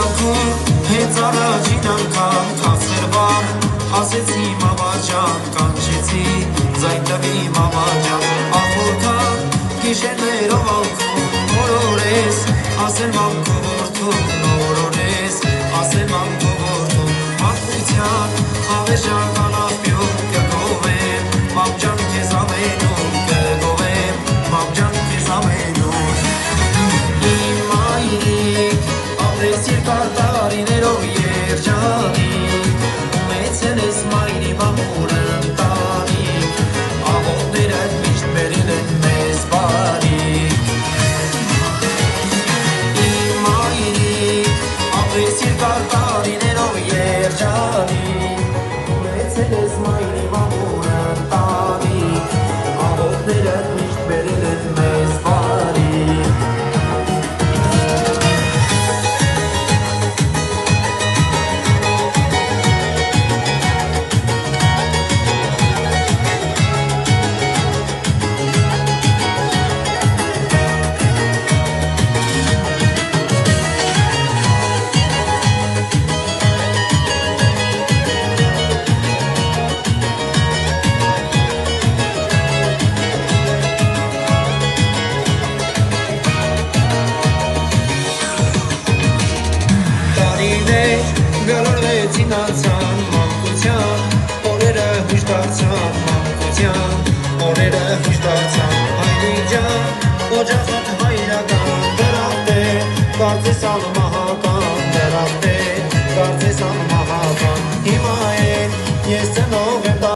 կյանքում հենց առաջին անգամ քաղցր բառ ասեցի մամաջան, կանչեցի ձայն տվի մամաջան, ախորքան գիշերներով ալքում օրորես, ասել մամ քո որդուն օրորես, ասել մամ քո որդուն մանկության հավեժական աղբյուր կգովեմ, մամ ջան քեզ ամենում կգովեմ, մամ ջան քեզ ամենում իմ մայրիկ ապրես երկար տարիներով երջանիկ ունեցել ես մայրի մամուր ընտանիք աղոթներդ միշտ բերել են մեզ բարիք իմ մայրիկ ապրես երկար տարիներով երջանիկ ունեցել ես մայրի մամուր ընտանիք աղոթներդ միշտ բերել են մեզ բարիք գլորվեցին անցան մանկության օրերը հույժ դարձան մանկության օրերը հույժ դարձան հայրի ջան օջախդ հայրական դրախտ է կարծես անմահական դրախտ է կարծես անմահական հիմա էլ ես ծնող եմ